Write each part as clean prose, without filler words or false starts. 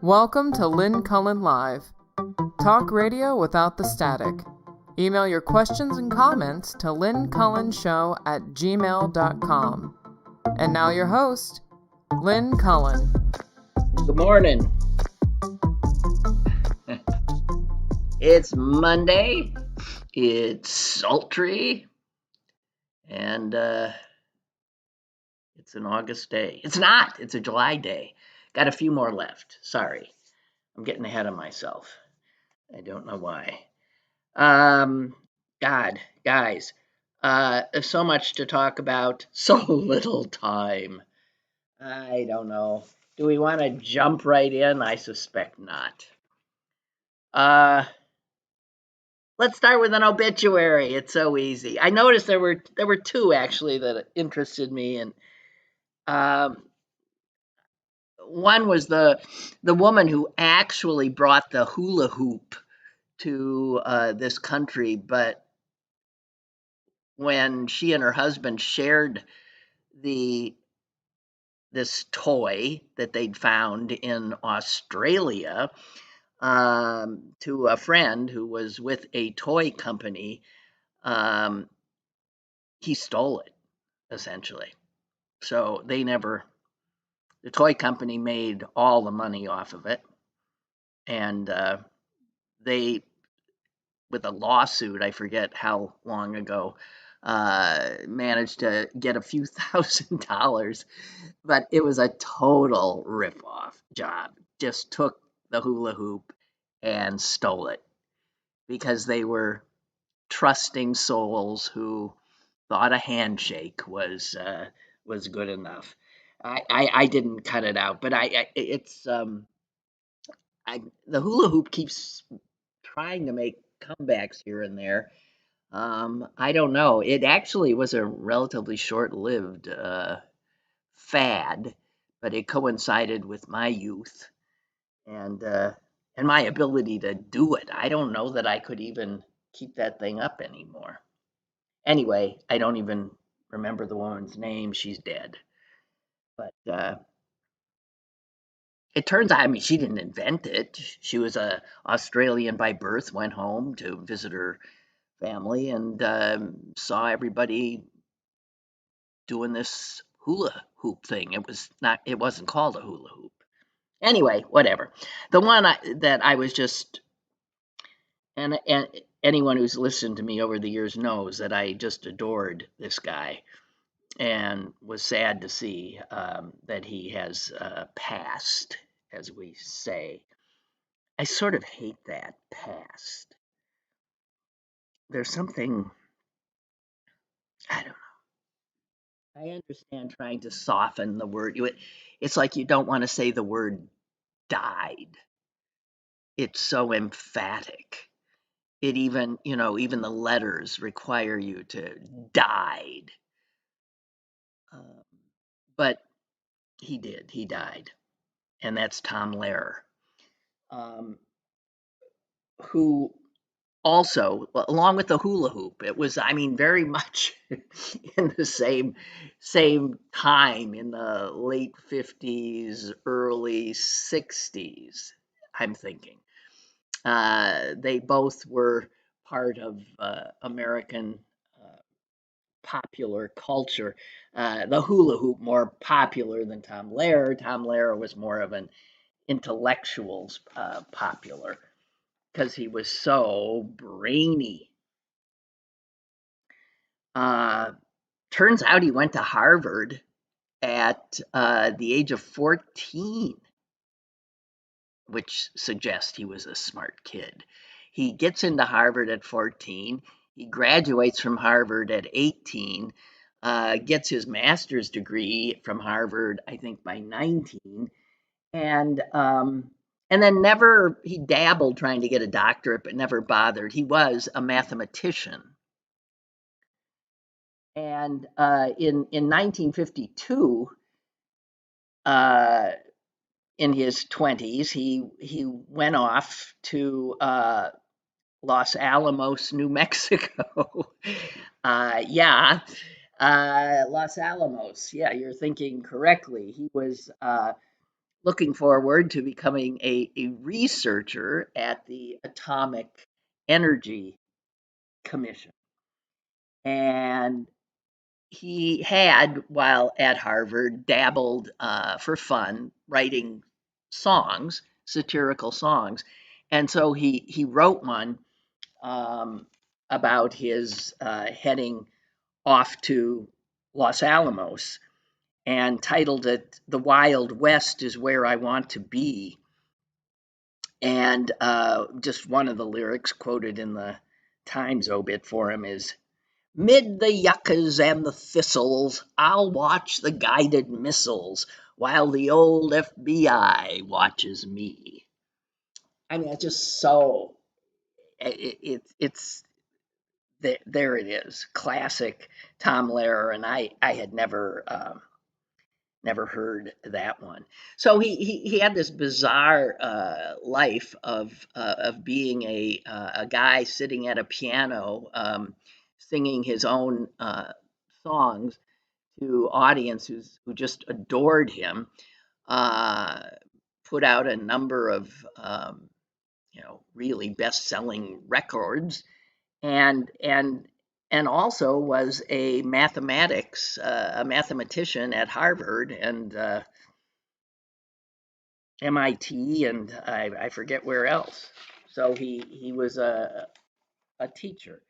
Welcome to Lynn Cullen Live. Talk radio without the static. Email your questions and comments to lynncullenshow@gmail.com. And now your host, Lynn Cullen. Good morning. It's Monday. It's sultry. And it's an August day. It's not. It's a July day. Got a few more left. Sorry. I'm getting ahead of myself. I don't know why. God, guys, there's so much to talk about, so little time. I don't know. Do we want to jump right in? I suspect not. Let's start with an obituary. It's so easy. I noticed there were two actually that interested me, and one was the woman who actually brought the hula hoop to this country, but when she and her husband shared this toy that they'd found in Australia to a friend who was with a toy company, he stole it essentially. So the toy company made all the money off of it, and they, with a lawsuit, I forget how long ago, managed to get a few $1,000s, but it was a total rip-off job. Just took the hula hoop and stole it because they were trusting souls who thought a handshake was good enough. I didn't cut it out, but the hula hoop keeps trying to make comebacks here and there. I don't know. It actually was a relatively short-lived fad, but it coincided with my youth and my ability to do it. I don't know that I could even keep that thing up anymore. Anyway, I don't even remember the woman's name. She's dead. But it turns out, I mean, she didn't invent it. She was a Australian by birth, went home to visit her family, and saw everybody doing this hula hoop thing. It wasn't called a hula hoop. Anyway, whatever. The one that I was just, and anyone who's listened to me over the years knows that I just adored this guy, and was sad to see that he has passed, as we say. I sort of hate that, passed. There's something, I don't know. I understand trying to soften the word. It's like you don't want to say the word died. It's so emphatic. It even, even the letters require you to died. But he did. He died. And that's Tom Lehrer, who also, along with the hula hoop, it was, I mean, very much in the same time, in the late 50s, early 60s, I'm thinking. They both were part of American popular culture. The hula hoop more popular than Tom Lehrer. Tom Lehrer was more of an intellectuals popular because he was so brainy. Turns out he went to Harvard at the age of 14, which suggests he was a smart kid. He gets into Harvard at 14. He graduates from Harvard at 18, gets his master's degree from Harvard, I think, by 19, and then he dabbled trying to get a doctorate, but never bothered. He was a mathematician. And in 1952, in his 20s, he went off to Los Alamos, New Mexico. Yeah, Los Alamos. Yeah, you're thinking correctly. He was looking forward to becoming a researcher at the Atomic Energy Commission. And he had, while at Harvard, dabbled for fun writing songs, satirical songs. And so he wrote one um, about his heading off to Los Alamos and titled it "The Wild West is Where I Want to Be." And just one of the lyrics quoted in the Times obit for him is, "Mid the yuccas and the thistles, I'll watch the guided missiles while the old FBI watches me." I mean, it's just so, it's there it is, classic Tom Lehrer, and I had never heard that one. So he had this bizarre life of being a guy sitting at a piano, singing his own songs to audiences who just adored him. Uh, Put out a number of really best-selling records, and and also was a mathematician at Harvard and MIT, and I forget where else. So he was a teacher,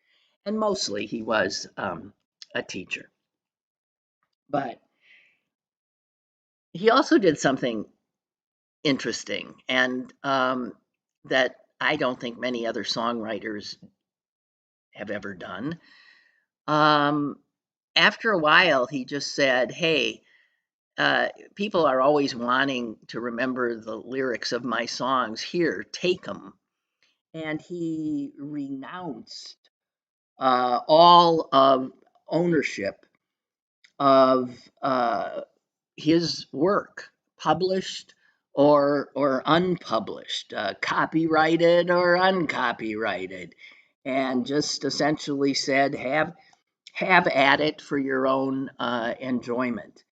and mostly he was a teacher. But he also did something interesting, and that I don't think many other songwriters have ever done. Um, After a while, he just said, "Hey, people are always wanting to remember the lyrics of my songs. Here, take them." And he renounced all of ownership of his work, published or unpublished, copyrighted or uncopyrighted, and just essentially said, have at it for your own enjoyment.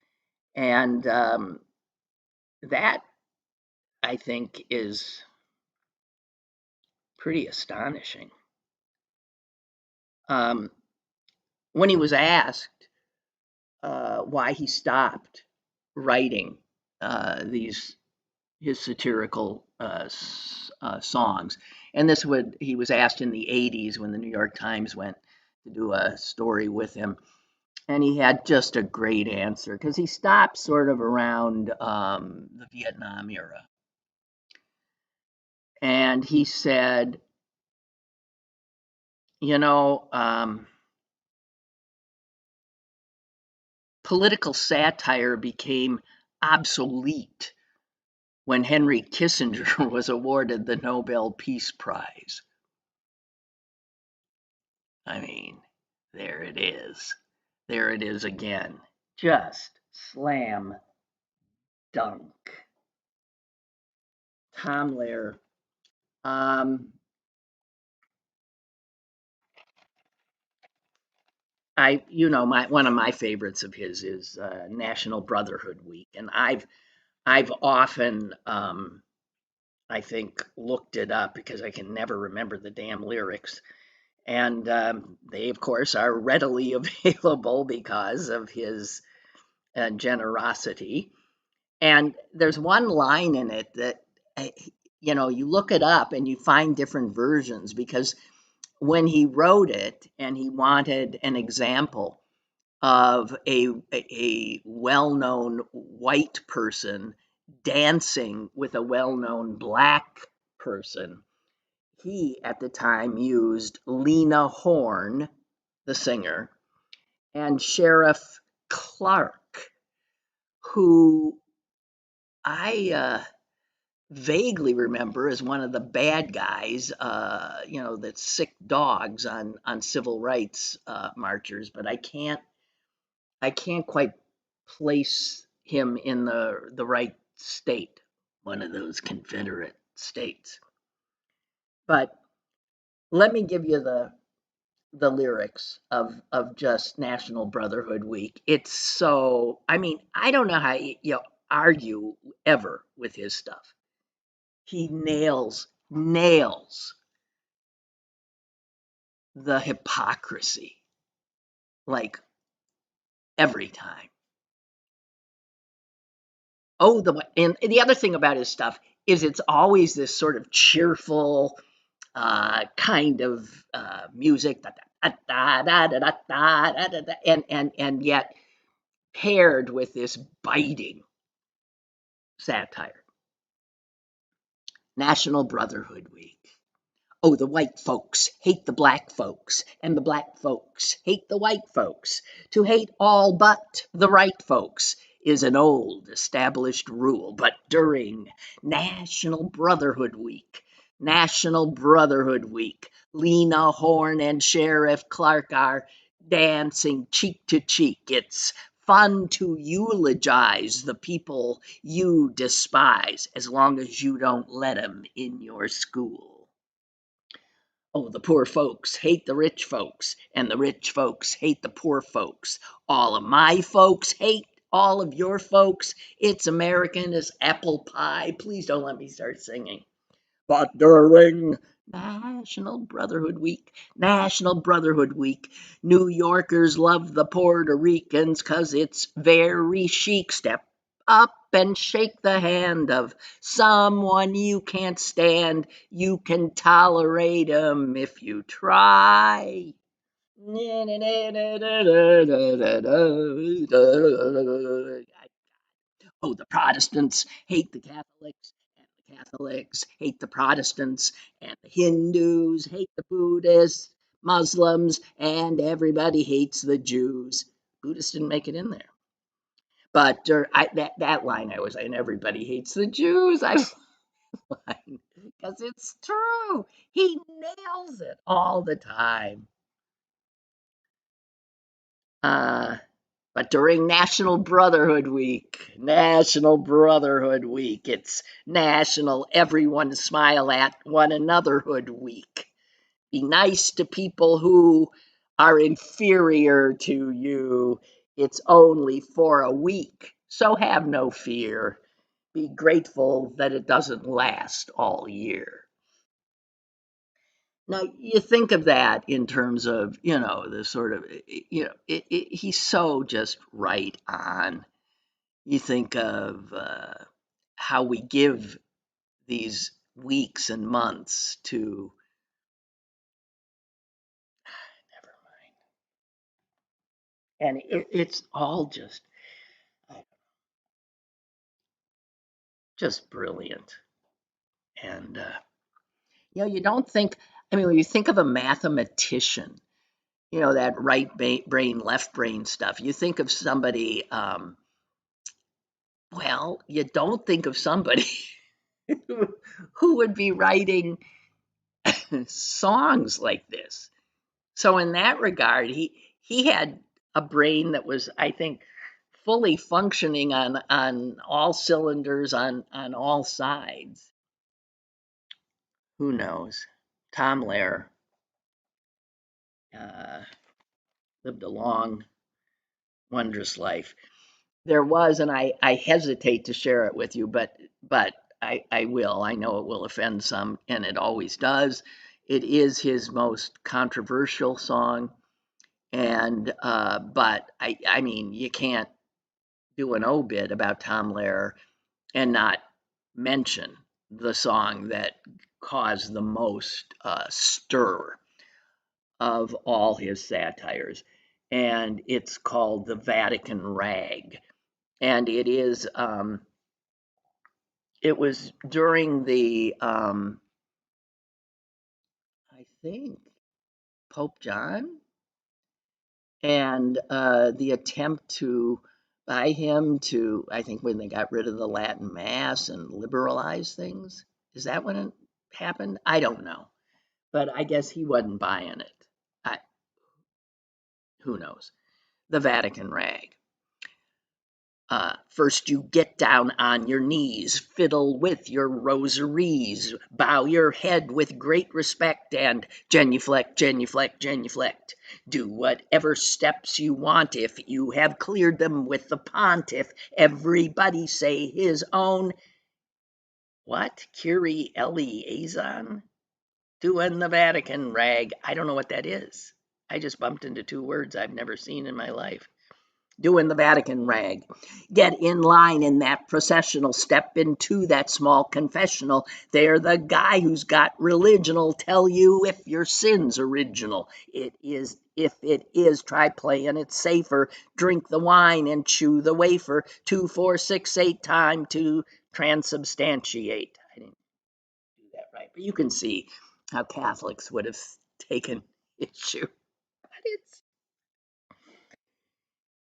And that, I think, is pretty astonishing. Um, when he was asked why he stopped writing these his satirical songs, and this would he was asked in the '80s when the New York Times went to do a story with him, and he had just a great answer because he stopped sort of around the Vietnam era, and he said, you know. Political satire became obsolete when Henry Kissinger was awarded the Nobel Peace Prize. I mean, there it is. There it is again. Just slam dunk. Tom Lehrer. Um, my one of my favorites of his is National Brotherhood Week, and I've often I think looked it up because I can never remember the damn lyrics. And they, of course, are readily available because of his generosity. And there's one line in it that, you look it up and you find different versions because when he wrote it and he wanted an example of a well-known white person dancing with a well-known black person, he at the time used Lena Horne, the singer, and Sheriff Clark, who I vaguely remember as one of the bad guys, that sick dogs on civil rights marchers, but I can't quite place him in the right state, one of those Confederate states. But let me give you the lyrics of just National Brotherhood Week. It's so, I mean, I don't know how argue ever with his stuff. He nails the hypocrisy like every time. Oh, and the other thing about his stuff is it's always this sort of cheerful kind of music, and yet paired with this biting satire. National Brotherhood Week. Oh, the white folks hate the black folks, and the black folks hate the white folks. To hate all but the right folks is an old established rule, but during National Brotherhood Week, Lena Horne and Sheriff Clark are dancing cheek to cheek. It's fun to eulogize the people you despise as long as you don't let them in your school. Oh, the poor folks hate the rich folks, and the rich folks hate the poor folks. All of my folks hate all of your folks. It's American as apple pie. Please don't let me start singing. But during National Brotherhood Week, New Yorkers love the Puerto Ricans 'cause it's very chic. Step up and shake the hand of someone you can't stand. You can tolerate 'em if you try. Oh, the Protestants hate the Catholics, and the Catholics hate the Protestants, and the Hindus hate the Buddhists, Muslims, and everybody hates the Jews. Buddhists didn't make it in there. But that line I was saying, everybody hates the Jews, I line, because it's true. He nails it all the time. But during National Brotherhood Week, it's National Everyone Smile at One Anotherhood Week. Be nice to people who are inferior to you. It's only for a week, so have no fear. Be grateful that it doesn't last all year. Now, you think of that in terms of, the sort of, he's so just right on. You think of how we give these weeks and months to, never mind. And it's all just brilliant. And, you don't think, when you think of a mathematician, that right brain, left brain stuff, you think of somebody, well, you don't think of somebody who would be writing songs like this. So in that regard, he had a brain that was, I think, fully functioning on all cylinders on all sides. Who knows? Tom Lehrer uh, lived a long, wondrous life. There was, and I hesitate to share it with you, but I will. I know it will offend some, and it always does. It is his most controversial song, and but I mean, you can't do an obit about Tom Lehrer and not mention the song that caused the most stir of all his satires, and it's called "The Vatican Rag." And it was during the I think Pope John, and the attempt to by him to, I think, when they got rid of the Latin Mass and liberalize things. Is that when it happened? I don't know, but I guess he wasn't buying it. I, who knows? The Vatican Rag. First you get down on your knees, fiddle with your rosaries, bow your head with great respect, and genuflect, genuflect, genuflect. Do whatever steps you want if you have cleared them with the pontiff. Everybody say his own. What? Curie Eleazon? Doing the Vatican Rag. I don't know what that is. I just bumped into two words I've never seen in my life. Doing the Vatican Rag. Get in line in that processional, step into that small confessional. They're the guy who's got religion'll tell you if your sin's original. It is, if it is, try playing it safer. Drink the wine and chew the wafer. 2, 4, 6, 8 time to transubstantiate. I didn't do that right, but you can see how Catholics would have taken issue. But it's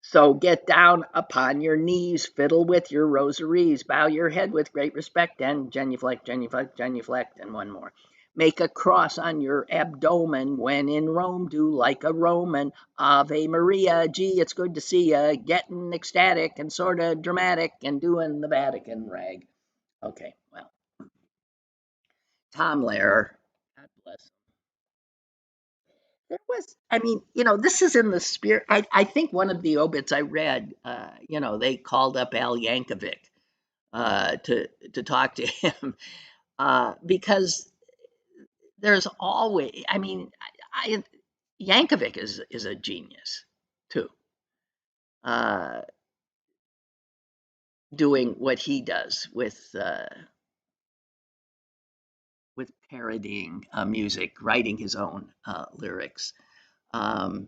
So get down upon your knees, fiddle with your rosaries, bow your head with great respect, and genuflect, genuflect, genuflect, and one more. Make a cross on your abdomen when in Rome, do like a Roman. Ave Maria, gee, it's good to see ya, getting ecstatic and sorta dramatic and doing the Vatican Rag. Okay, well, Tom Lehrer, God bless him. There was, I mean, this is in the spirit. I think one of the obits I read, they called up Al Yankovic to talk to him because there's always, I mean, I Yankovic is a genius too, uh, doing what he does with parodying music, writing his own lyrics. Um,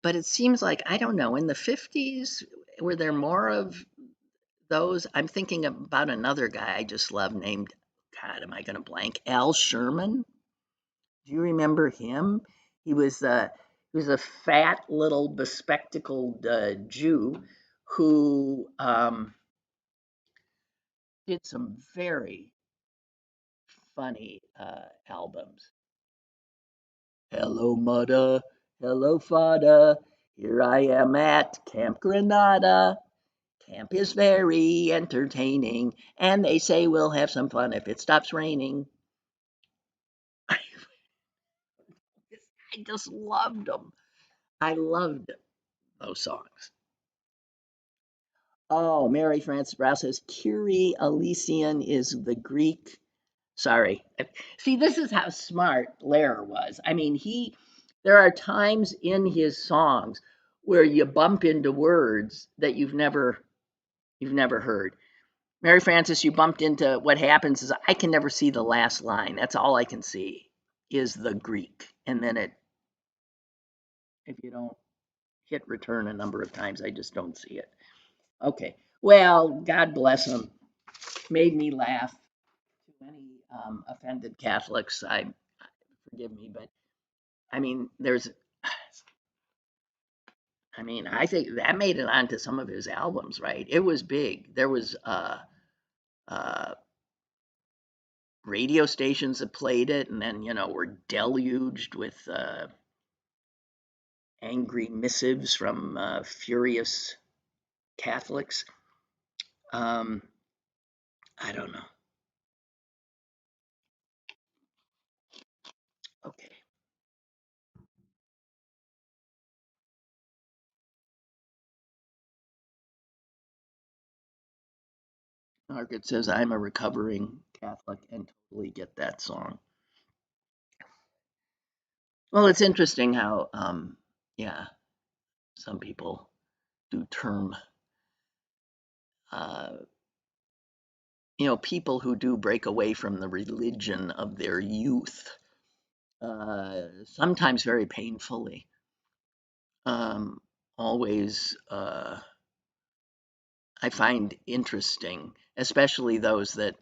but it seems like, I don't know, in the 50s, were there more of those? I'm thinking about another guy I just love named, God, am I going to blank? Al Sherman. Do you remember him? He was a fat little bespectacled Jew who did some very funny albums. Hello, mother. Hello, father. Here I am at Camp Granada. Camp is very entertaining, and they say we'll have some fun if it stops raining. I just loved them. I loved those songs. Oh, Mary Frances Brown says Kyrie Elysian is the Greek. Sorry. See, this is how smart Lehrer was. I mean, there are times in his songs where you bump into words that you've never heard. Mary Frances, you bumped into, what happens is I can never see the last line. That's all I can see is the Greek. And then if you don't hit return a number of times, I just don't see it. Okay. Well, God bless him. Made me laugh. To any offended Catholics, forgive me, but I mean, I think that made it onto some of his albums, right? It was big. There was uh, radio stations that played it, and then were deluged with angry missives from furious Catholics. Um, I don't know. Okay. Margaret says, I'm a recovering Catholic and totally get that song. Well, it's interesting how, yeah, some people do term, uh, people who do break away from the religion of their youth, sometimes very painfully, always, I find interesting, especially those that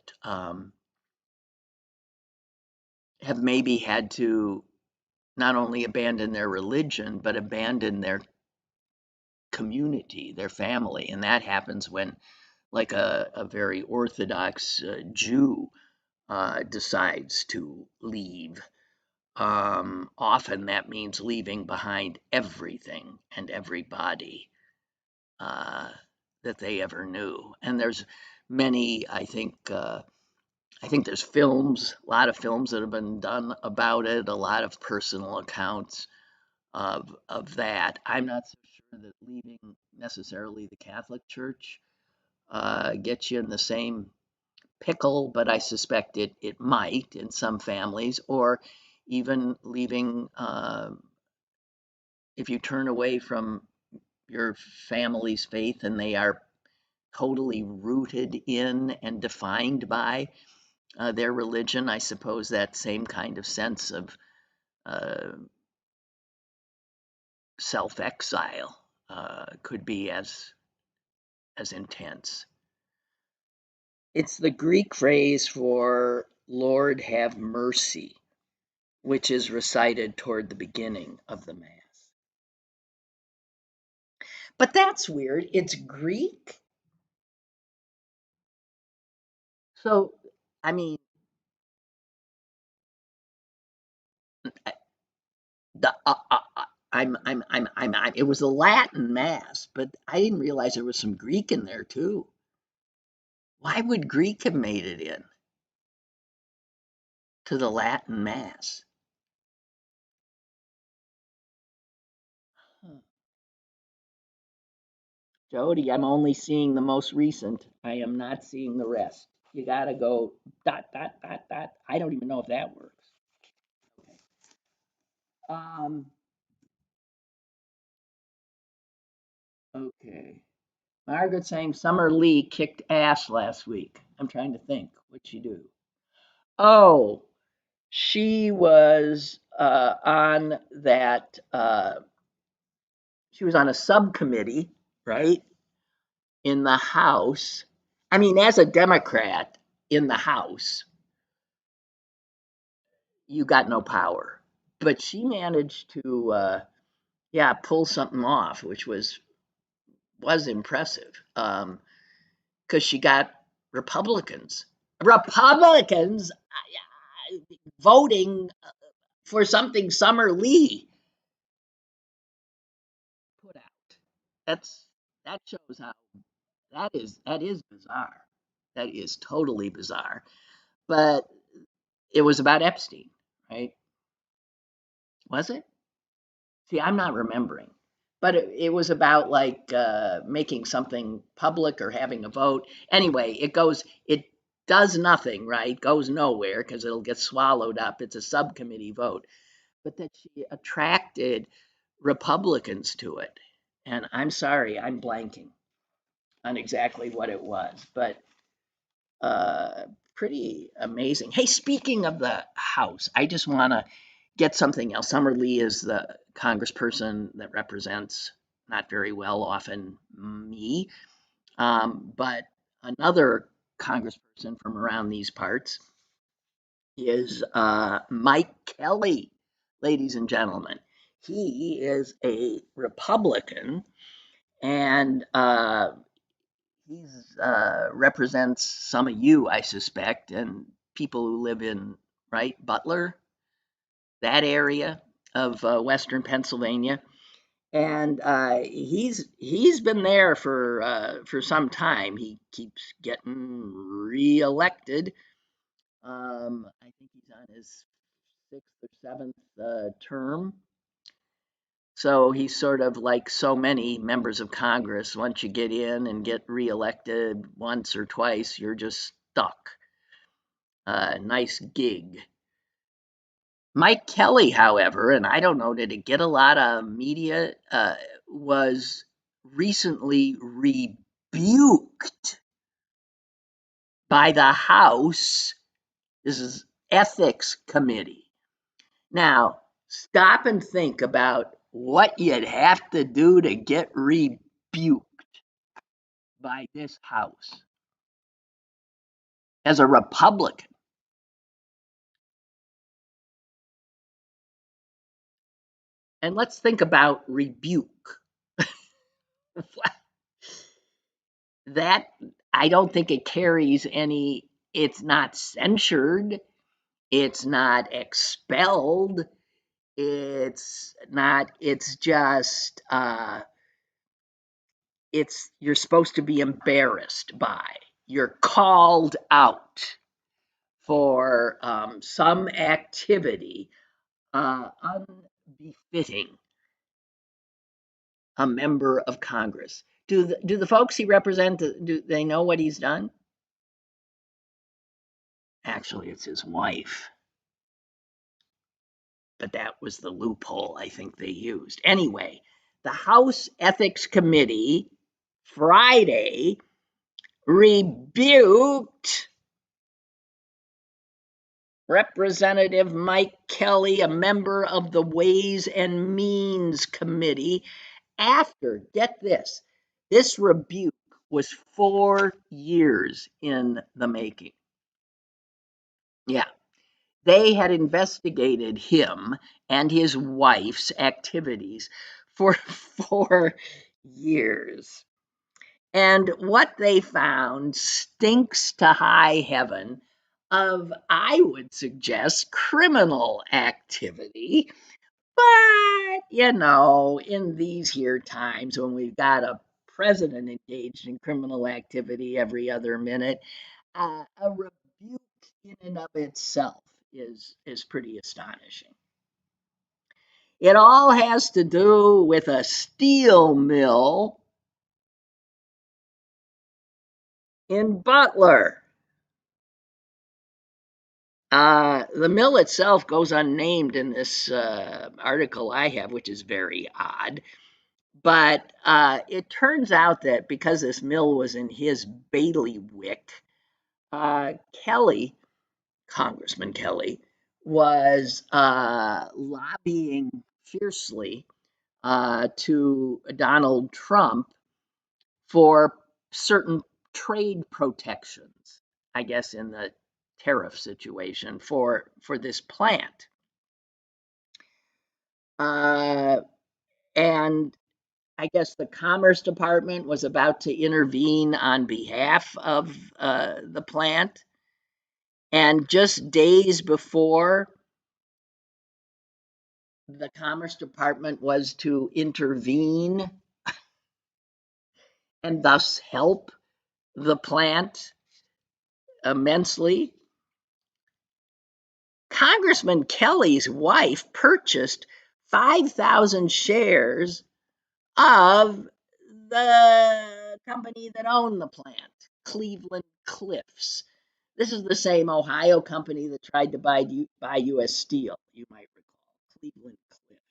have maybe had to not only abandon their religion, but abandon their community, their family. And that happens when, like, a very Orthodox Jew decides to leave. Often that means leaving behind everything and everybody. that they ever knew. And there's many, I think there's films, a lot of films that have been done about it, a lot of personal accounts of that. I'm not so sure that leaving necessarily the Catholic Church gets you in the same pickle, but I suspect it might in some families, or even leaving if you turn away from your family's faith and they are totally rooted in and defined by their religion. I suppose that same kind of sense of uh, self exile could be as intense. It's the Greek phrase for Lord have mercy, which is recited toward the beginning of the Mass. But that's weird. It's Greek. So, I mean, the it was a Latin mass, but I didn't realize there was some Greek in there too. Why would Greek have made it in to the Latin mass? Huh. Jody, I'm only seeing the most recent. I am not seeing the rest. You gotta go dot dot dot dot. I don't even know if that works. Okay. Um. Okay. Margaret saying Summer Lee kicked ass last week. I'm trying to think. What'd she do? Oh, she was on that. She was on a subcommittee, right, in the House. I mean, as a Democrat in the House, you got no power. But she managed to, yeah, pull something off, which was impressive. Because she got Republicans, Republicans voting for something Summer Lee put out. That's that shows how that is bizarre. That is totally bizarre. But it was about Epstein, right? Was it? See, I'm not remembering. But it was about like making something public or having a vote. Anyway, it does nothing, right? Goes nowhere because it'll get swallowed up. It's a subcommittee vote. But that she attracted Republicans to it. And I'm sorry, I'm blanking on exactly what it was, but uh, pretty amazing. Hey, speaking of the House, I just want to get something else. Summer Lee is the congressperson that represents not very well often me, but another congressperson from around these parts is Mike Kelly, ladies and gentlemen. He is a Republican, and he's represents some of you, I suspect, and people who live in right Butler, that area of Western Pennsylvania, and he's been there for some time. He keeps getting reelected. I think he's on his sixth or seventh term. So he's sort of like so many members of Congress. Once you get in and get reelected once or twice, you're just stuck. Nice gig. Mike Kelly, however, and I don't know, did it get a lot of media? Was recently rebuked by the House. This is Ethics Committee. Now, stop and think about what you'd have to do to get rebuked by this House as a Republican. And let's think about rebuke. That I don't think it carries any, it's not censured, it's not expelled, it's not, it's just you're supposed to be embarrassed by. You're called out for some activity unbefitting a member of Congress. Do the folks he represents, do they know what he's done? Actually, it's his wife. But that was the loophole I think they used. Anyway, the House Ethics Committee Friday rebuked Representative Mike Kelly, a member of the Ways and Means Committee, after, get this rebuke was 4 years in the making. Yeah, they had investigated him and his wife's activities for 4 years. And what they found stinks to high heaven of, I would suggest, criminal activity. But, in these here times when we've got a president engaged in criminal activity every other minute, a rebuke in and of itself is pretty astonishing. It all has to do with a steel mill in Butler. The mill itself goes unnamed in this article I have, which is very odd. But it turns out that because this mill was in his bailiwick, Kelly, Congressman Kelly, was lobbying fiercely to Donald Trump for certain trade protections, I guess, in the tariff situation for this plant. And I guess the Commerce Department was about to intervene on behalf of the plant. And just days before the Commerce Department was to intervene and thus help the plant immensely, Congressman Kelly's wife purchased 5,000 shares of the company that owned the plant, Cleveland Cliffs. This is the same Ohio company that tried to buy U.S. Steel, you might recall, Cleveland Cliffs.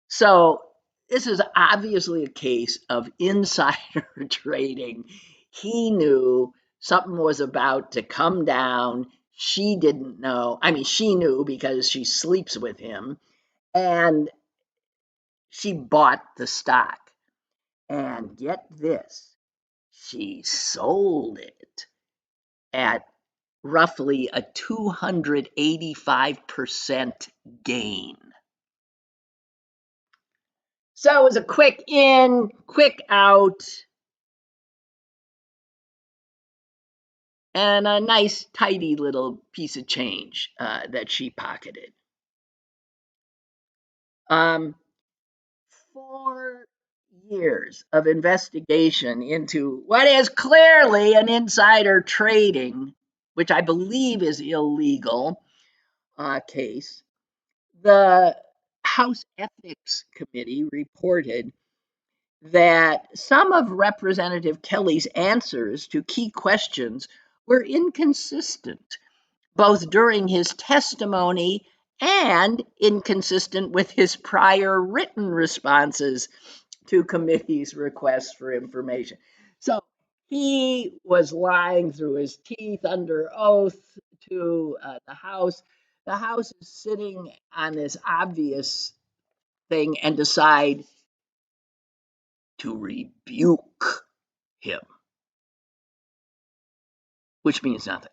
So this is obviously a case of insider trading. He knew something was about to come down. She didn't know. I mean, she knew because she sleeps with him, and she bought the stock. And get this, she sold it at roughly a 285% gain. So it was a quick in, quick out, and a nice, tidy little piece of change that she pocketed. 4 years of investigation into what is clearly an insider trading, which I believe is illegal, case. The House Ethics Committee reported that some of Representative Kelly's answers to key questions were inconsistent, both during his testimony and inconsistent with his prior written responses to committee's requests for information. So he was lying through his teeth under oath to the House. The House is sitting on this obvious thing and decide to rebuke him, which means nothing.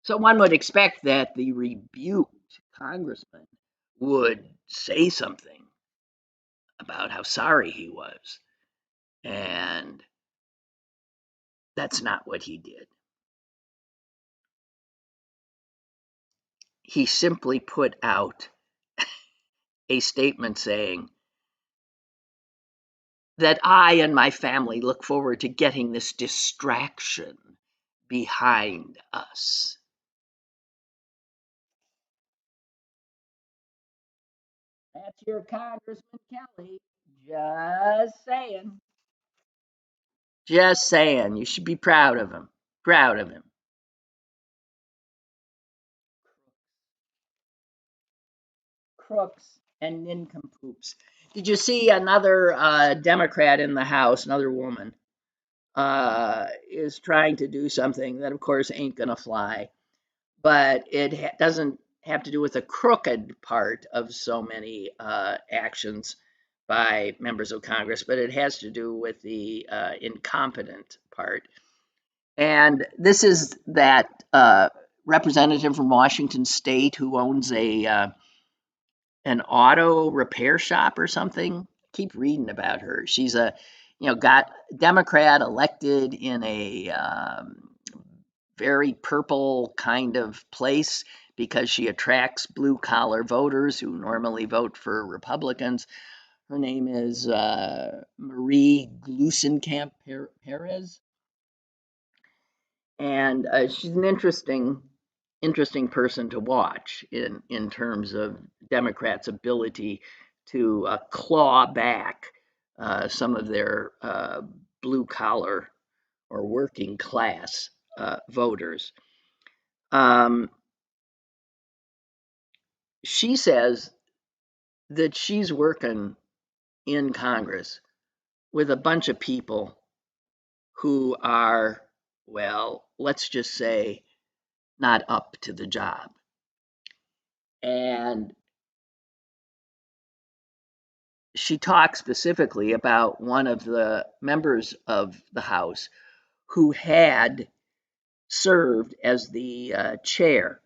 So one would expect that the rebuked congressman would say something about how sorry he was. And that's not what he did. He simply put out a statement saying that I and my family look forward to getting this distraction behind us. That's your Congressman Kelly. Just saying. Just saying. You should be proud of him. Proud of him. Crooks and nincompoops. Did you see another Democrat in the House, another woman, is trying to do something that, of course, ain't going to fly, but it doesn't have to do with the crooked part of so many actions by members of Congress, but it has to do with the incompetent part. And this is that representative from Washington State who owns an auto repair shop or something. Keep reading about her. She's a, got Democrat elected in a very purple kind of place because she attracts blue collar voters who normally vote for Republicans. Her name is Marie Glusenkamp Perez, and she's an interesting person to watch in terms of Democrats' ability to claw back some of their blue collar or working class voters. Um, she says that she's working in Congress with a bunch of people who are, well, let's just say, not up to the job. And she talks specifically about one of the members of the House who had served as the chair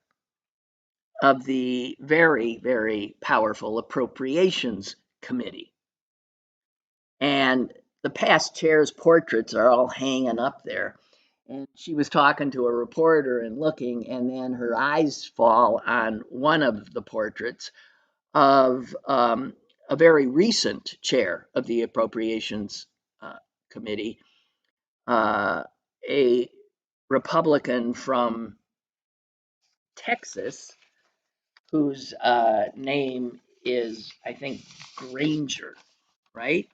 of the very, very powerful Appropriations Committee. And the past chair's portraits are all hanging up there. And she was talking to a reporter and looking, and then her eyes fall on one of the portraits of a very recent chair of the Appropriations Committee, a Republican from Texas, whose name is, I think, Granger, right?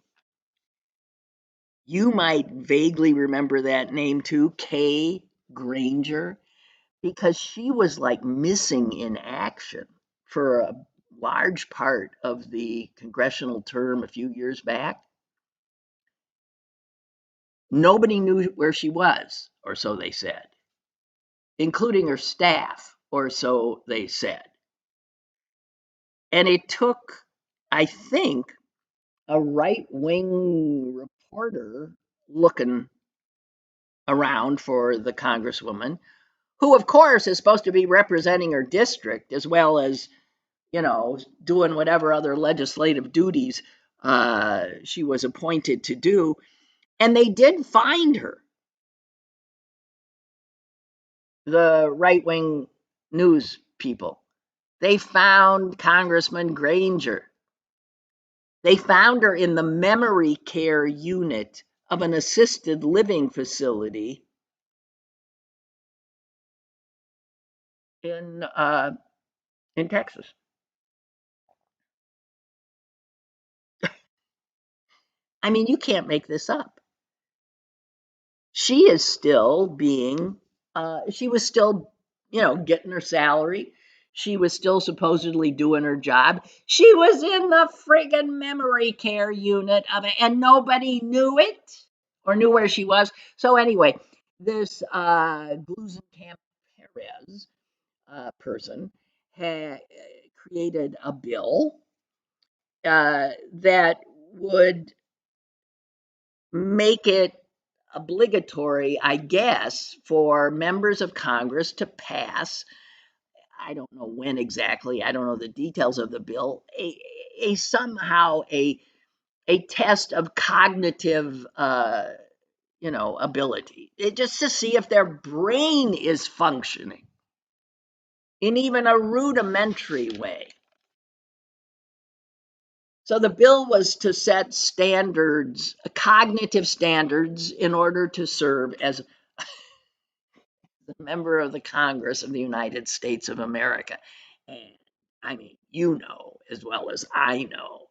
You might vaguely remember that name too, Kay Granger, because she was like missing in action for a large part of the congressional term a few years back. Nobody knew where she was, or so they said, including her staff, or so they said. And it took, I think, a right wing reporter looking around for the Congresswoman, who, of course, is supposed to be representing her district as well as, doing whatever other legislative duties she was appointed to do. And they did find her. The right wing news people. They found Congressman Granger. They found her in the memory care unit of an assisted living facility in Texas. I mean, you can't make this up. She is still being, she was still, getting her salary. She was still supposedly doing her job. She was in the friggin' memory care unit of it, and nobody knew it or knew where she was. So anyway, this Glusenkamp Perez person had created a bill that would make it obligatory, I guess, for members of Congress to pass. I don't know when exactly. I don't know the details of the bill. A somehow a test of cognitive, ability, just to see if their brain is functioning in even a rudimentary way. So the bill was to set standards, cognitive standards, in order to serve as a member of the Congress of the United States of America. And I mean, you know as well as I know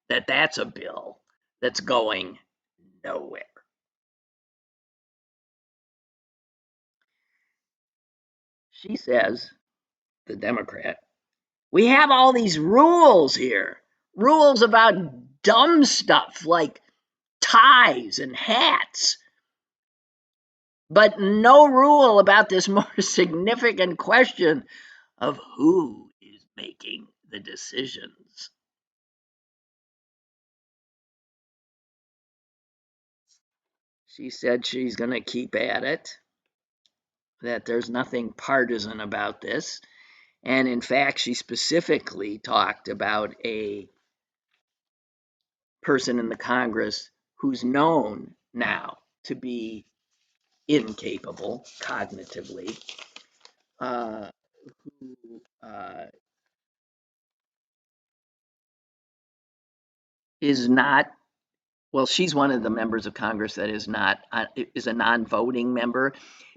that that's a bill that's going nowhere. She says, the Democrat, we have all these rules here, rules about dumb stuff like ties and hats, but no rule about this more significant question of who is making the decisions. She said she's going to keep at it, that there's nothing partisan about this. And in fact, she specifically talked about a person in the Congress who's known now to be incapable cognitively, who is not, well, she's one of the members of Congress that is not, is a non-voting member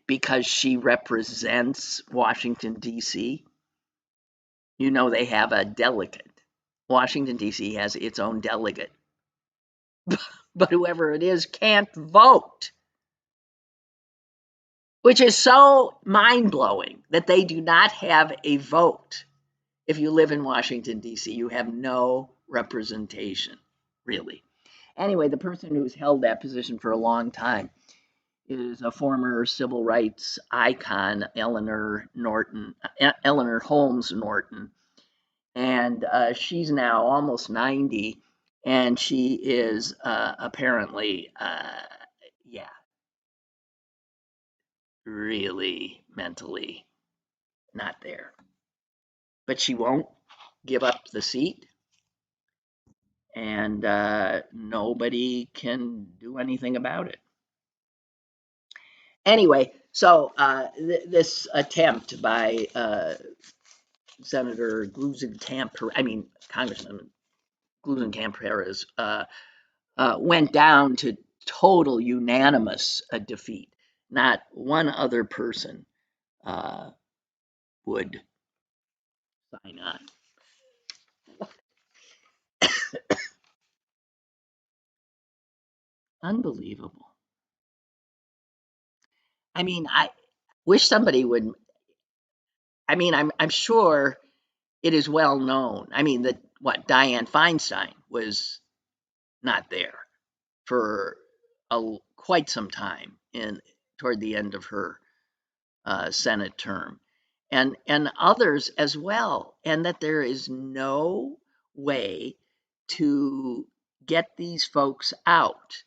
because she represents Washington, D.C. You know, they have a delegate. Washington, D.C. has its own delegate, but whoever it is can't vote, which is so mind-blowing that they do not have a vote. If you live in Washington, D.C., you have no representation, really. Anyway, the person who's held that position for a long time is a former civil rights icon, Eleanor Holmes Norton. And she's now almost 90, and she is apparently, yeah, really mentally not there. But she won't give up the seat, and nobody can do anything about it. Anyway, so this attempt by Senator Congressman Glusenkamp-Perez went down to total unanimous defeat. Not one other person would sign on. Unbelievable. I mean, I wish somebody would. I mean, I'm sure it is well known. I mean, that what Dianne Feinstein was not there for quite some time in toward the end of her Senate term, and others as well, and that there is no way to get these folks out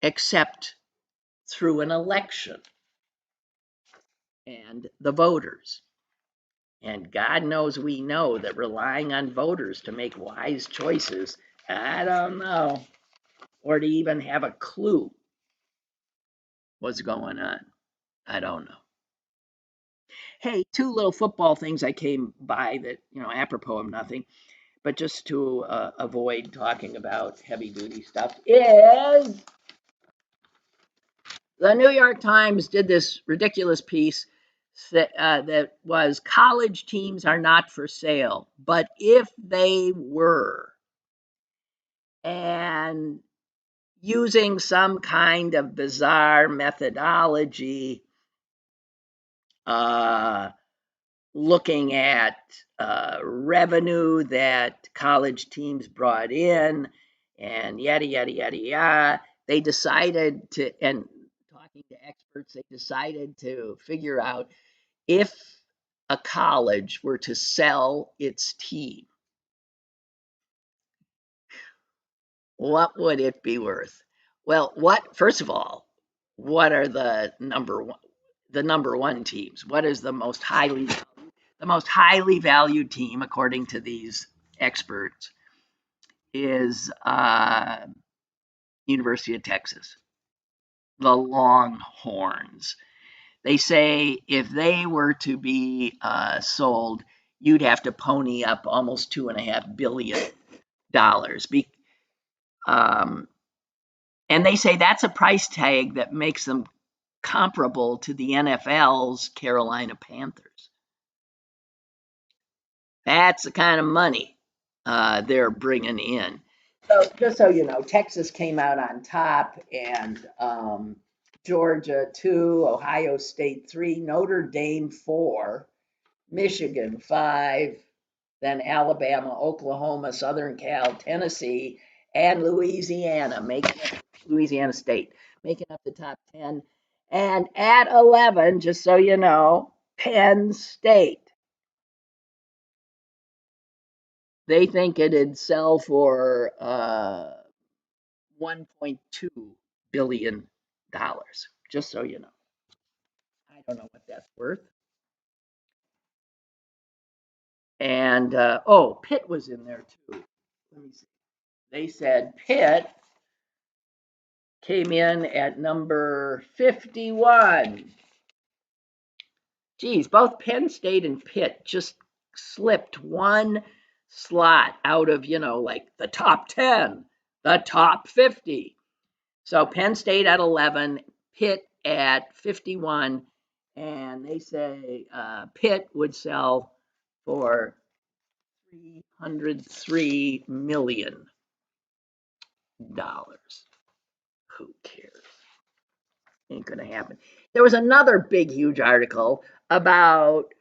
except through an election and the voters. And God knows we know that relying on voters to make wise choices, I don't know, or to even have a clue what's going on. I don't know. Hey, two little football things I came by that, apropos of nothing, but just to avoid talking about heavy duty stuff, is the New York Times did this ridiculous piece that was college teams are not for sale, but if they were, and using some kind of bizarre methodology, looking at revenue that college teams brought in, and yada, yada, yada, yada. They decided to, and talking to experts, they decided to figure out if a college were to sell its team, what would it be worth? Well, first of all, what are the number one teams? What is the most highly valued team, according to these experts, is University of Texas, the Longhorns. They say if they were to be sold, you'd have to pony up almost $2.5 billion Um, and they say that's a price tag that makes them comparable to the NFL's Carolina Panthers. That's the kind of money they're bringing in. So just so you know, Texas came out on top, and Georgia 2, Ohio State 3, Notre Dame 4, Michigan 5, then Alabama, Oklahoma, Southern Cal, Tennessee, and Louisiana State making up the top 10. And at 11, just so you know, Penn State. They think it'd sell for $1.2 billion, just so you know. I don't know what that's worth. And Pitt was in there too. Let me see. They said Pitt came in at number 51. Geez, both Penn State and Pitt just slipped one slot out of, like the top 10, the top 50. So Penn State at 11, Pitt at 51, and they say Pitt would sell for $303 million. Who cares? Ain't gonna happen. There was another big, huge article about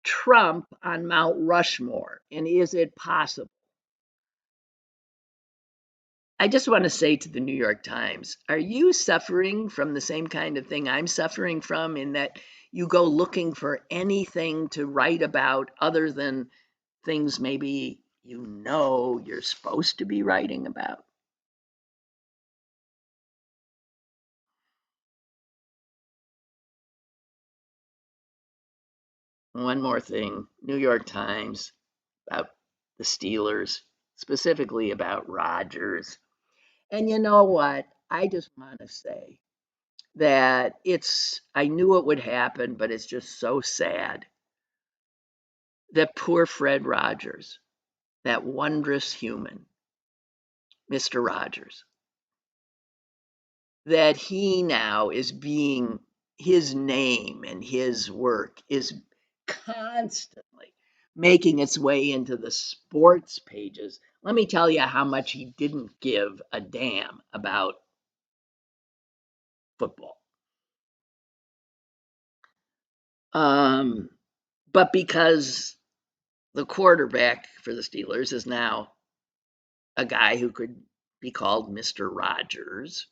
Trump on Mount Rushmore, and is it possible? I just want to say to the New York Times, are you suffering from the same kind of thing I'm suffering from, in that you go looking for anything to write about other than things maybe you're supposed to be writing about? One more thing, New York Times, about the Steelers, specifically about Rodgers. And you know what? I just want to say that I knew it would happen, but it's just so sad that poor Fred Rogers, that wondrous human, Mr. Rogers, that he now is being, his name and his work is constantly making its way into the sports pages. Let me tell you how much he didn't give a damn about football. But because the quarterback for the Steelers is now a guy who could be called Mr. Rogers,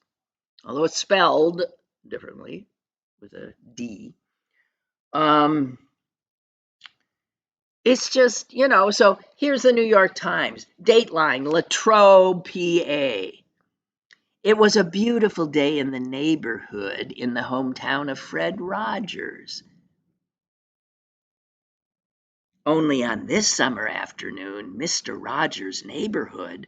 although it's spelled differently with a D. It's just, so here's the New York Times. Dateline, Latrobe, PA. It was a beautiful day in the neighborhood in the hometown of Fred Rogers. Only on this summer afternoon, Mr. Rogers' neighborhood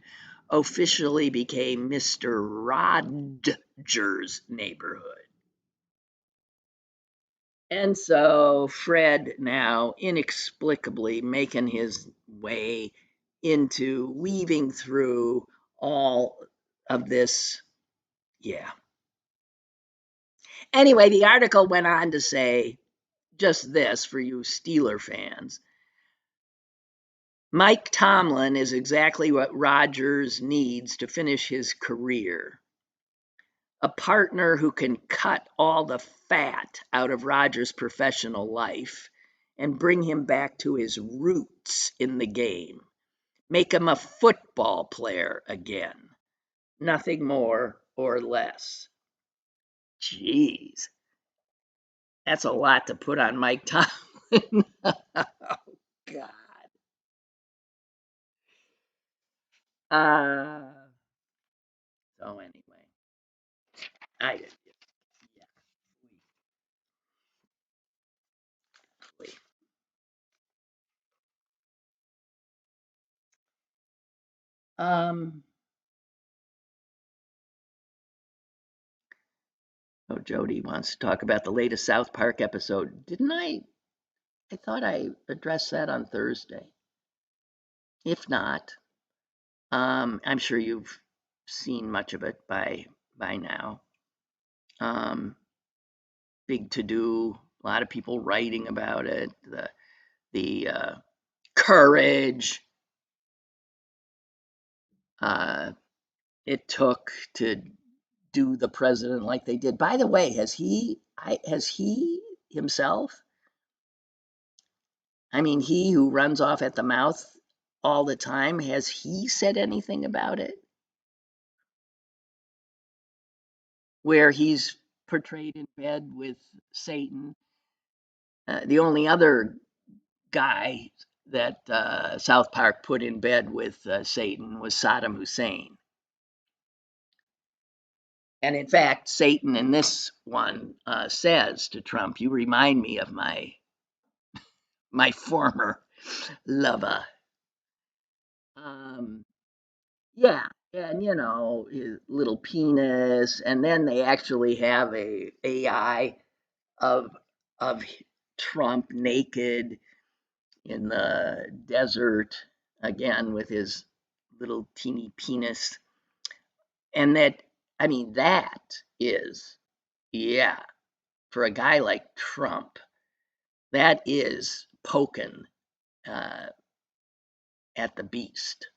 officially became Mr. Rogers' neighborhood. And so Fred now inexplicably making his way into weaving through all of this. Yeah. Anyway, the article went on to say just this for you Steeler fans. Mike Tomlin is exactly what Rodgers needs to finish his career. A partner who can cut all the fat out of Rodgers' professional life and bring him back to his roots in the game. Make him a football player again. Nothing more or less. Jeez. That's a lot to put on Mike Tomlin. Oh, God. So anyway, I yeah. Wait. Um. Oh, Jody wants to talk about the latest South Park episode. Didn't I? I thought I addressed that on Thursday. If not, I'm sure you've seen much of it by now. Um, Big to do, a lot of people writing about it. The courage uh, it took to do the president like they did. By the way, has he himself? I mean, he who runs off at the mouth all the time, has he said anything about it? Where he's portrayed in bed with Satan. The only other guy that South Park put in bed with Satan was Saddam Hussein. And in fact, Satan in this one says to Trump, "You remind me of my former lover." Um, yeah, and his little penis, and then they actually have a AI of of Trump naked in the desert again with his little teeny penis, and that I mean that is, yeah, for a guy like Trump, that is poking uh, at the beast.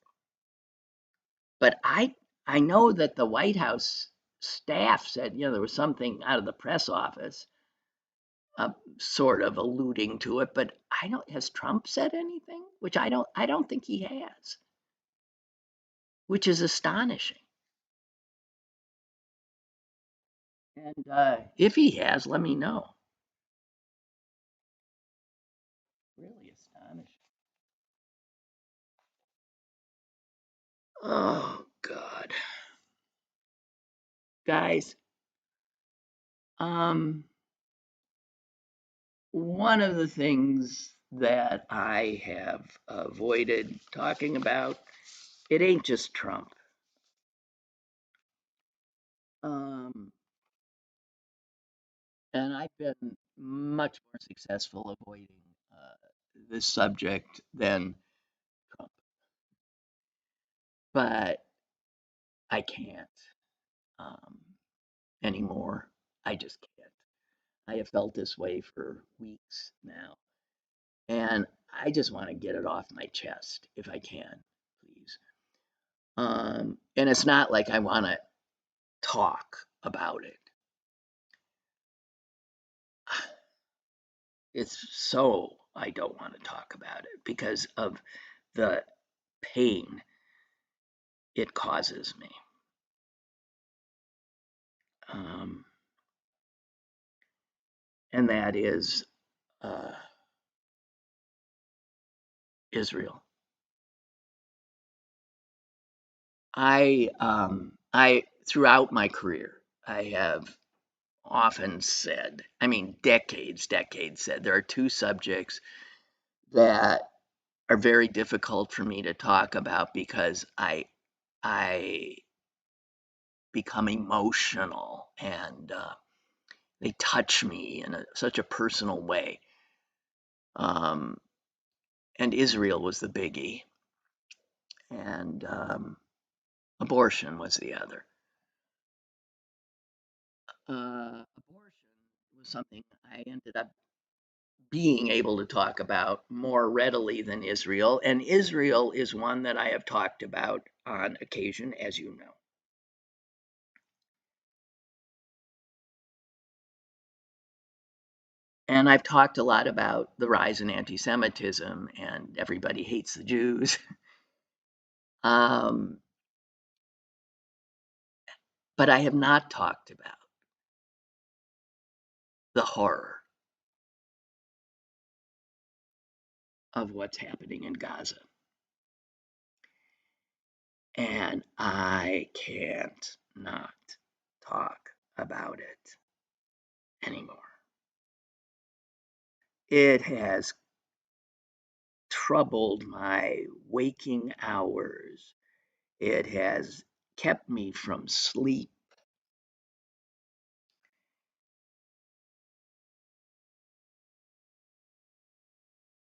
But I know that the White House staff said, there was something out of the press office, sort of alluding to it. But I don't. Has Trump said anything? Which I don't think he has. Which is astonishing. And if he has, let me know. Really astonishing. Oh God, guys. Um, One of the things that I have avoided talking about, it ain't just Trump. Um, and I've been much more successful avoiding this subject than Trump, but I can't um, anymore. I just can't. I have felt this way for weeks now, and I just want to get it off my chest if I can, please. And it's not like I want to talk about it. It's so I don't want to talk about it because of the pain it causes me. Um, and that is uh, Israel. I throughout my career, I have often said, I mean, decades said, there are two subjects that are very difficult for me to talk about because I become emotional and they touch me in such a personal way. Um, and Israel was the biggie, and abortion was the other. Abortion was something I ended up being able to talk about more readily than Israel, and Israel is one that I have talked about on occasion, as you know. And I've talked a lot about the rise in anti Semitism and everybody hates the Jews. um, but I have not talked about the horror of what's happening in Gaza. And I can't not talk about it anymore. It has troubled my waking hours. It has kept me from sleep.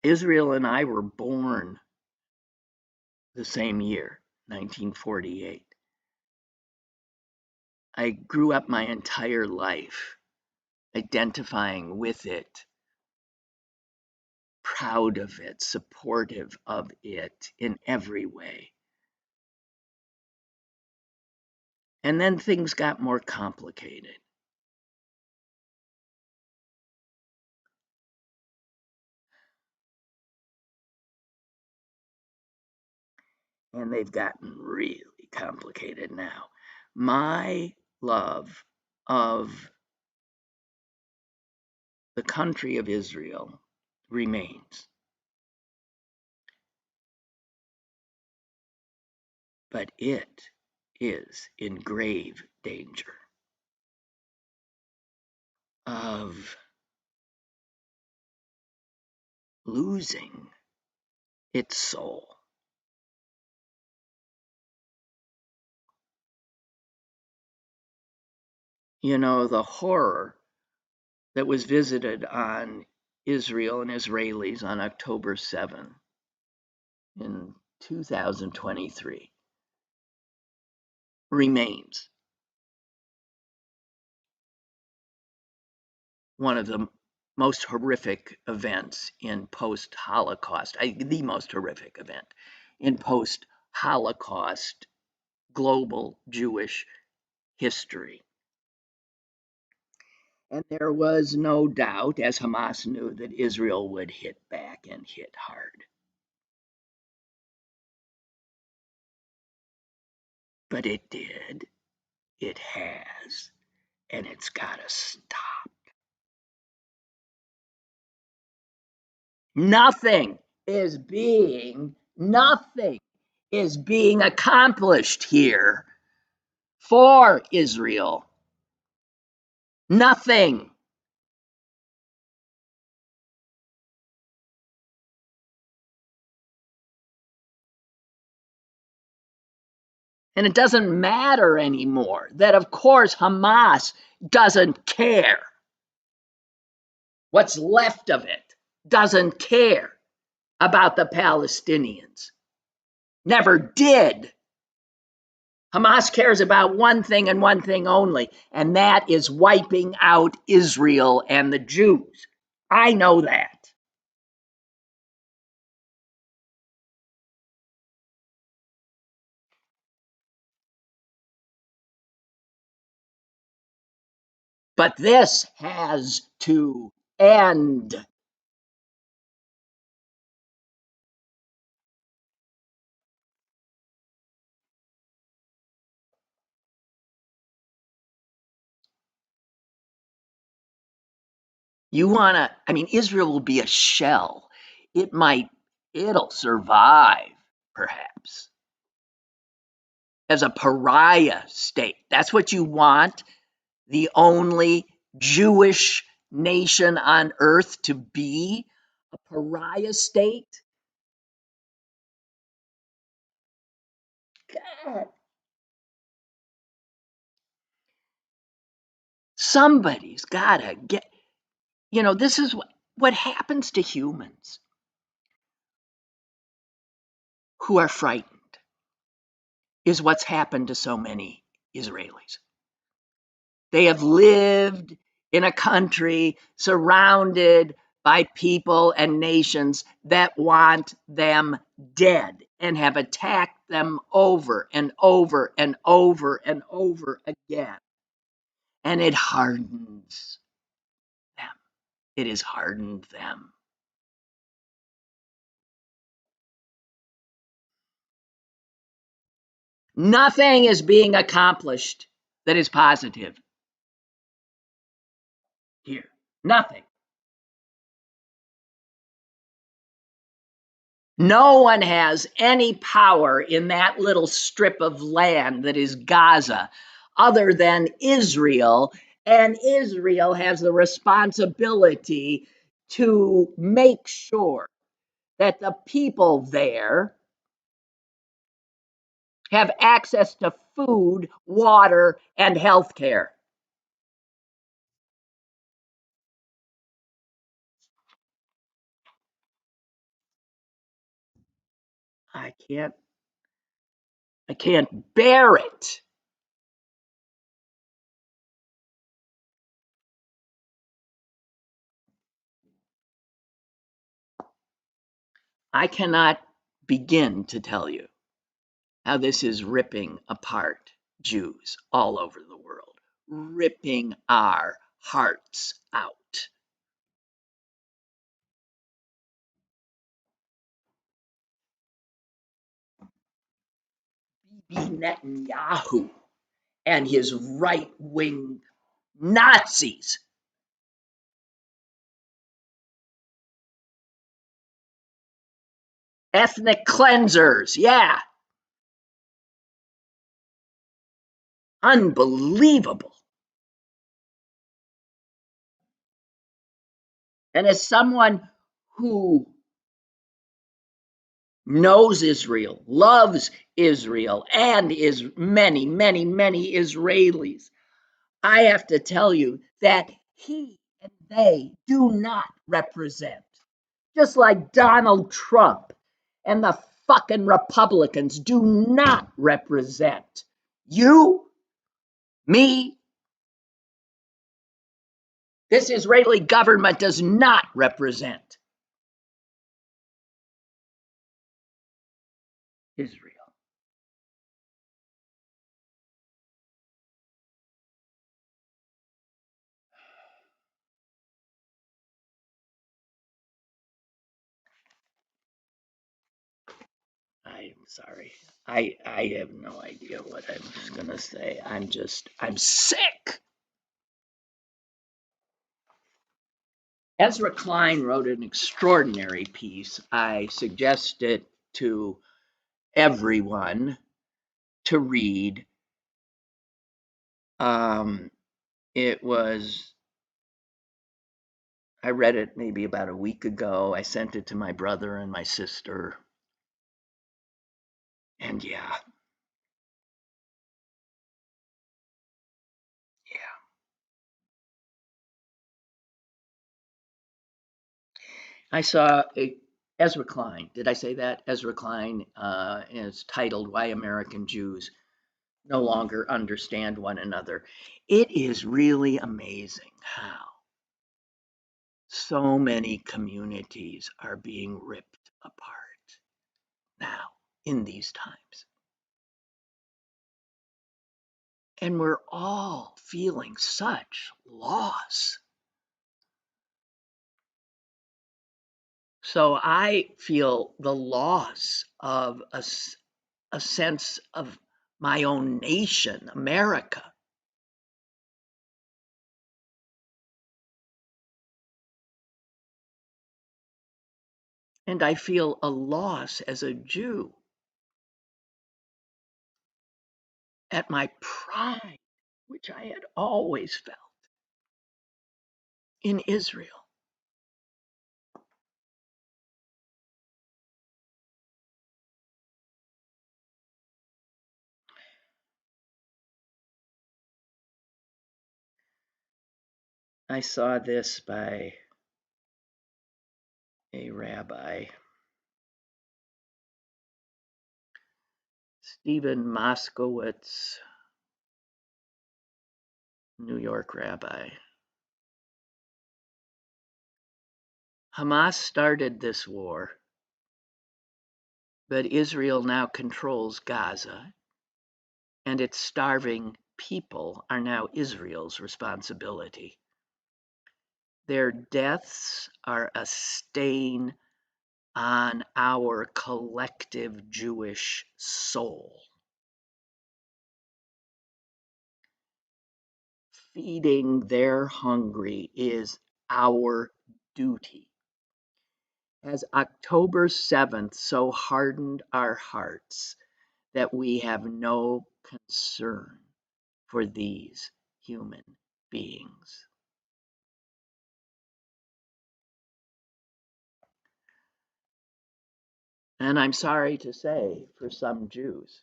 Israel and I were born the same year. 1948. I grew up my entire life identifying with it, proud of it, supportive of it in every way. And then things got more complicated. And they've gotten really complicated now. My love of the country of Israel remains, but it is in grave danger of losing its soul. You know, the horror that was visited on Israel and Israelis on October 7 in 2023 remains one of the most horrific events in post-Holocaust, the most horrific event in post-Holocaust global Jewish history. And there was no doubt, as Hamas knew, that Israel would hit back and hit hard. But it did, it has, and it's got to stop. Nothing nothing is being accomplished here for Israel. Nothing. And it doesn't matter anymore that, of course, Hamas doesn't care. What's left of it doesn't care about the Palestinians. Never did. Hamas cares about one thing and one thing only, and that is wiping out Israel and the Jews. I know that. But this has to end. Israel will be a shell. It'll survive, perhaps, as a pariah state. That's what you want, the only Jewish nation on earth to be a pariah state? God. Somebody's got to get, this is what happens to humans who are frightened, is what's happened to so many Israelis. They have lived in a country surrounded by people and nations that want them dead and have attacked them over and over and over and over again. And it hardens them. It has hardened them. Nothing is being accomplished that is positive here. Nothing. No one has any power in that little strip of land that is Gaza other than Israel, and Israel has the responsibility to make sure that the people there have access to food, water, and health care. I can't I can't bear it. I cannot begin to tell you how this is ripping apart Jews all over the world, ripping our hearts out. Bibi Netanyahu and his right wing Nazis. Ethnic cleansers, yeah. Unbelievable. And as someone who knows Israel, loves Israel, and is many, many, many Israelis, I have to tell you that he and they do not represent, just like Donald Trump and the fucking Republicans do not represent you, me. This Israeli government does not represent Israel. I'm sorry. I have no idea what I'm going to say. I'm sick. Ezra Klein wrote an extraordinary piece. I suggest it to everyone to read. Um, it was, I read it maybe about a week ago. I sent it to my brother and my sister. And yeah. I saw Ezra Klein. Did I say that? Ezra Klein is titled Why American Jews No Longer Understand One Another. It is really amazing how so many communities are being ripped apart now in these times. And we're all feeling such loss. So I feel the loss of a sense of my own nation, America. And I feel a loss as a Jew at my pride, which I had always felt in Israel. I saw this by a rabbi, Stephen Moskowitz, New York rabbi. Hamas started this war, but Israel now controls Gaza, and its starving people are now Israel's responsibility. Their deaths are a stain on our collective Jewish soul. Feeding their hungry is our duty. As October 7th so hardened our hearts that we have no concern for these human beings. And I'm sorry to say, for some Jews,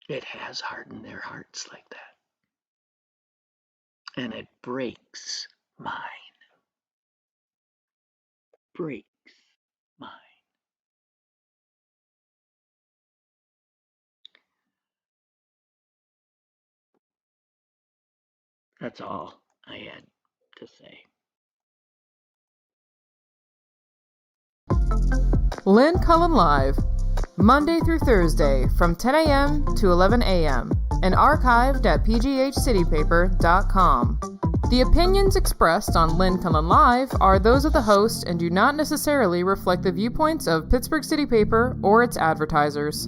it has hardened their hearts like that. And it breaks mine. Breaks mine. That's all I had to say. Lynn Cullen Live, Monday through Thursday from 10 a.m. to 11 a.m. and archived at pghcitypaper.com. The opinions expressed on Lynn Cullen Live are those of the host and do not necessarily reflect the viewpoints of Pittsburgh City Paper or its advertisers.